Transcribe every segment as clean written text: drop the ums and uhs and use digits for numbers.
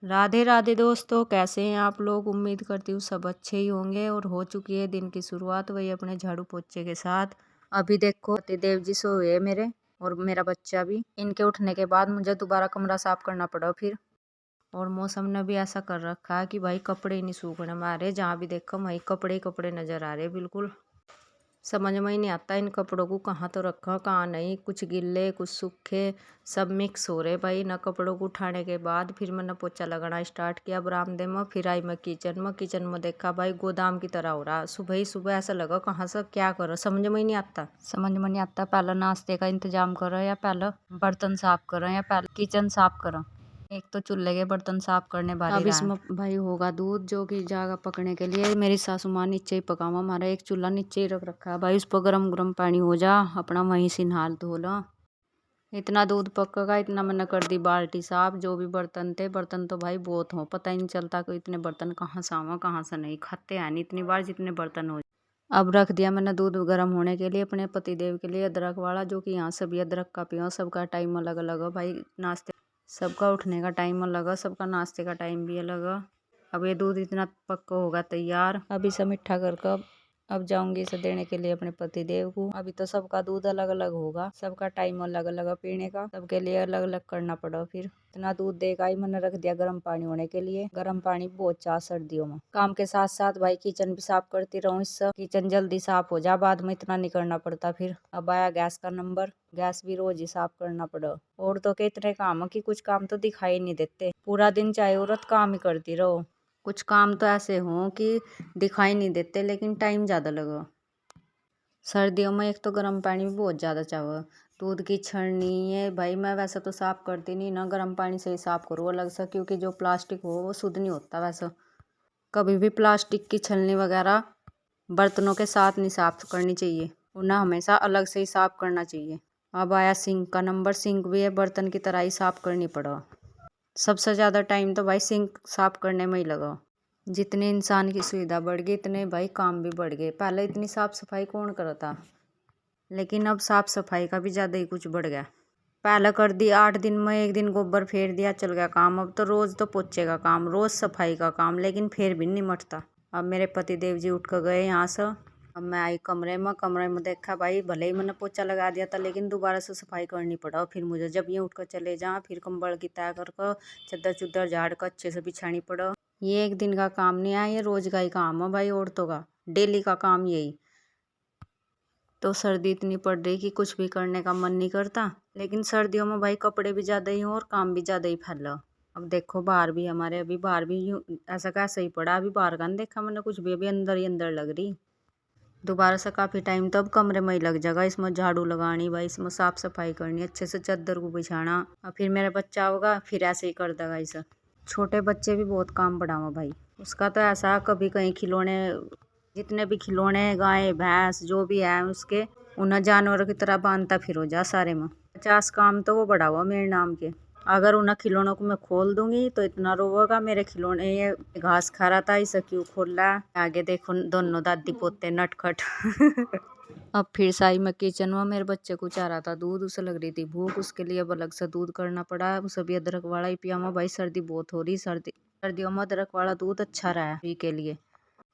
राधे राधे दोस्तों, कैसे हैं आप लोग। उम्मीद करती हूँ सब अच्छे ही होंगे। और हो चुकी है दिन की शुरुआत, वही अपने झाड़ू पोछे के साथ। अभी देखो पतिदेव जी सोए मेरे, और मेरा बच्चा भी। इनके उठने के बाद मुझे दोबारा कमरा साफ करना पड़ा फिर। और मौसम ने भी ऐसा कर रखा है कि भाई कपड़े ही नहीं सूखने में आ रहे। जहाँ भी देखो वही कपड़े ही कपड़े नजर आ रहे बिल्कुल। समझ में ही नहीं आता इन कपड़ों को कहाँ तो रखा कहाँ नहीं। कुछ गिल्ले कुछ सूखे सब मिक्स हो रहे भाई ना। कपड़ों को उठाने के बाद फिर मैंने पोछा लगाना स्टार्ट किया बरामदे में। फिर आई मैं किचन में देखा भाई गोदाम की तरह हो रहा। सुबह ही सुबह ऐसा लगा कहाँ से क्या करो, समझ में ही नहीं आता। समझ में नहीं आता पहले नाश्ते का इंतजाम करो या पहले बर्तन साफ करो या पहले किचन साफ करो। एक तो चूल्हे के बर्तन साफ करने बारी अब इसमें भाई होगा दूध जो कि जाएगा पकने के लिए। मेरी सासू माँ नीचे ही पकावा। हमारा एक चूल्हा नीचे ही रख रखा है भाई। उस पर गरम गरम पानी हो जा अपना वहीं से नहा धो लो। इतना दूध पकेगा इतना मैंने कर दी बाल्टी साफ। जो भी बर्तन थे, बर्तन तो भाई बहुत हो, पता ही नहीं चलता कि इतने बर्तन कहाँ से आवा कहाँ से नहीं। खाते हैं नहीं इतनी बार जितने बर्तन हो। अब रख दिया मैंने दूध गर्म होने के लिए अपने पतिदेव के लिए, अदरक वाला, जो कि यहाँ सभी अदरक का पियो। सबका टाइम अलग अलग है भाई। नाश्ते सबका उठने का टाइम अलग है, सबका नाश्ते का टाइम भी अलग है। अब ये दूध इतना पक्का होगा तैयार। अब इसे मिठा करके अब जाऊंगी इसे देने के लिए अपने पति देव को। अभी तो सबका दूध अलग अलग होगा, सबका टाइम अलग अलग है पीने का, सबके लिए अलग अलग करना पड़ा। फिर इतना दूध देगा ही मैंने रख दिया गर्म पानी होने के लिए। गर्म पानी बहुत चाह सर्दियों में। काम के साथ साथ भाई किचन भी साफ करती रहूं, इससे किचन जल्दी साफ हो जा, बाद में इतना नहीं करना पड़ता। फिर अब आया गैस का नंबर। गैस भी रोज ही साफ करना पड़ा। औरतों के इतने काम है कि कुछ काम तो दिखाई नहीं देते। पूरा दिन चाहे औरत काम ही करती रहो, कुछ काम तो ऐसे हों कि दिखाई नहीं देते लेकिन टाइम ज़्यादा लगा। सर्दियों में एक तो गर्म पानी भी बहुत ज़्यादा चाहो। दूध की छड़नी है भाई। मैं वैसे तो साफ़ करती नहीं ना, गर्म पानी से ही साफ़ करूँ अलग से, क्योंकि जो प्लास्टिक हो वो शुद्ध नहीं होता। वैसे कभी भी प्लास्टिक की छलनी वगैरह बर्तनों के साथ नहीं साफ़ करनी चाहिए, उन्हें हमेशा अलग से ही साफ़ करना चाहिए। अब आया सिंक का नंबर। सिंक भी है बर्तन की तरह ही साफ़ करनी पड़ा। सबसे ज़्यादा टाइम तो भाई सिंक साफ़ करने में ही लगा। जितने इंसान की सुविधा बढ़ गई इतने भाई काम भी बढ़ गए। पहले इतनी साफ़ सफाई कौन करता, लेकिन अब साफ़ सफाई का भी ज़्यादा ही कुछ बढ़ गया। पहले कर दी 8 दिन में एक दिन गोबर फेर दिया चल गया काम। अब तो रोज़ तो पोछे का काम, रोज़ सफाई का काम, लेकिन फिर भी नहीं मटता। अब मेरे पति देव जी उठ कर गए यहाँ से। अब मैं आई कमरे में देखा भाई भले ही मैंने पोछा लगा दिया था लेकिन दोबारा से सफाई करनी पड़ा। फिर मुझे जब ये उठ कर चले जा फिर कंबल की तय कर चद्दर चुद्दर झाड़ कर अच्छे से बिछानी पड़ा। ये एक दिन का काम नहीं है, ये रोज का ही काम है भाई। औरतों का डेली का काम यही। तो सर्दी इतनी पड़ रही कि कुछ भी करने का मन नहीं करता, लेकिन सर्दियों में भाई कपड़े भी ज़्यादा ही हो और काम भी ज़्यादा ही फैला। अब देखो बाहर भी हमारे, अभी बाहर भी यूँ ऐसा कैसा ही पड़ा। अभी बाहर का नहीं देखा मैंने कुछ भी, अभी अंदर ही अंदर लग रही। दोबारा से काफ़ी टाइम तो अब कमरे में ही लग जाएगा। इसमें झाड़ू लगानी भाई, इसमें साफ़ सफाई करनी, अच्छे से चादर को बिछाना। और फिर मेरा बच्चा होगा फिर ऐसे ही कर देगा इसे। छोटे बच्चे भी बहुत काम बढ़ावा भाई। उसका तो ऐसा कभी कहीं खिलौने, जितने भी खिलौने गाय भैंस जो भी है उसके, उन्हें जानवरों की तरह बांधता फिरो जा सारे में। 50 काम तो वो बढ़ा हुआ मेरे नाम के। अगर उन्हें खिलौनों को मैं खोल दूंगी तो इतना रोएगा, मेरे खिलौने ये घास खा रहा था इसे क्यों खोल रहा है। आगे देखो दोनों दादी पोते नटखट। अब फिर साई मैं किचन में, मेरे बच्चे को चाह रहा था दूध, उसे लग रही थी भूख, उसके लिए अब अलग से दूध करना पड़ा। उसे भी अदरक वाला ही पिया। भाई सर्दी बहुत हो रही, सर्दियों में अदरक वाला दूध अच्छा रहा है पी के लिए।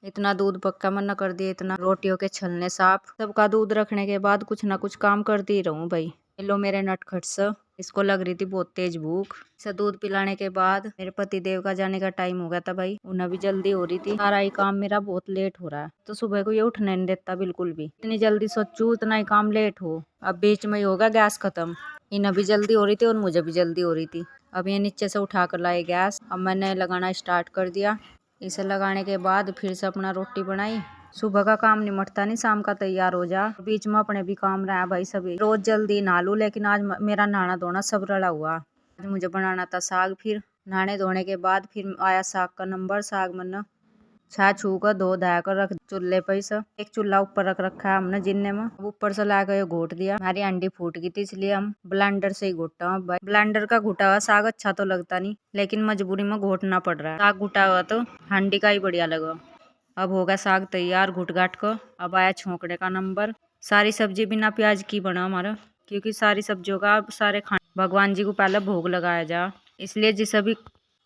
इतना दूध पक्का मना कर दिया, इतना रोटियों के छलने साफ। सबका दूध रखने के बाद कुछ ना कुछ काम करती ही रहूं भाई। लो मेरे नटखट से, इसको लग रही थी बहुत तेज भूख। इसे दूध पिलाने के बाद मेरे पति देव का जाने का टाइम हो गया था भाई। उन्हें भी जल्दी हो रही थी। सारा ही काम मेरा बहुत लेट हो रहा है, तो सुबह को ये उठने नहीं देता बिल्कुल भी। इतनी जल्दी सोचूं उतना ही काम लेट हो। अब बीच में ही होगा गैस खत्म। इन्हें भी जल्दी हो रही थी और मुझे भी जल्दी हो रही थी। अब ये नीचे से उठा कर लाए गैस। अब मैंने लगाना स्टार्ट कर दिया। इसे लगाने के बाद फिर से अपना रोटी बनाई। सुबह का काम निमटता नहीं, शाम का तैयार हो जा। बीच में अपने भी काम रहा भाई। सभी रोज जल्दी नहा लूं, लेकिन आज मेरा नहाना धोना सब रला हुआ। आज मुझे बनाना था साग। फिर नहाने धोने के बाद फिर आया साग का नंबर। साग मैंने छा छू कर धो धा कर रख चूल्हे पर से। एक चूल्हा ऊपर रख रखा है हमने जिन्ने में। अब ऊपर से लाकर ये घोट दिया। हमारी अंडी फूट गई थी इसलिए हम ब्लेंडर से ही घोटा हूँ भाई। ब्लेंडर का घुटा हुआ साग अच्छा तो लगता नहीं, लेकिन मजबूरी में घोटना पड़ रहा है। साग घुटा हुआ तो हांडी का ही बढ़िया लगा। अब हो गया साग तैयार घुट घाट को। अब आया छोंकने का नंबर। सारी सब्जी बिना प्याज की बना हमारा, क्योंकि सारी सब्जियों का सारे खाने भगवान जी को पहले भोग लगाया जा, इसलिए जिसे भी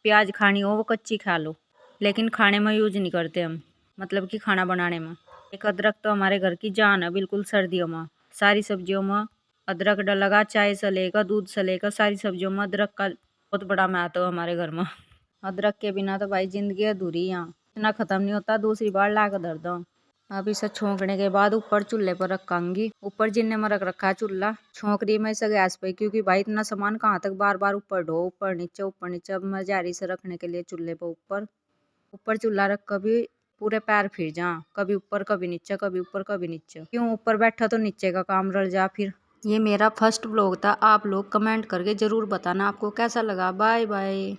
प्याज खानी हो वो कच्ची खा लो, लेकिन खाने में यूज नहीं करते हम, मतलब कि खाना बनाने में। एक अदरक तो हमारे घर की जान है, बिल्कुल सर्दियों में सारी सब्जियों में अदरक डलेगा, चाय से लेकर दूध से लेकर सारी सब्जियों में अदरक का बहुत बड़ा महत्व है हमारे घर में। अदरक के बिना तो भाई जिंदगी अधूरी यहाँ, इतना खत्म नहीं होता, दूसरी बार ला कर धर दो। अब इसे छोंकने के बाद ऊपर चूल्हे पर रखांगी, ऊपर जिन्ने में रख रखा है चूल्हा, छोंक रही मैं इसे गैस पे, क्योंकि भाई इतना सामान कहाँ तक बार बार ऊपर ढो, ऊपर नीचे ऊपर नीचे। अब मैं जा रही से रखने के लिए चूल्हे पर ऊपर। ऊपर चूल्हा रख कभी पूरे पैर फिर जा, कभी ऊपर कभी नीचे, कभी ऊपर कभी नीचे, क्यों ऊपर बैठा तो नीचे का काम रल जा फिर। ये मेरा फर्स्ट ब्लॉग था, आप लोग कमेंट करके जरूर बताना आपको कैसा लगा। Bye bye.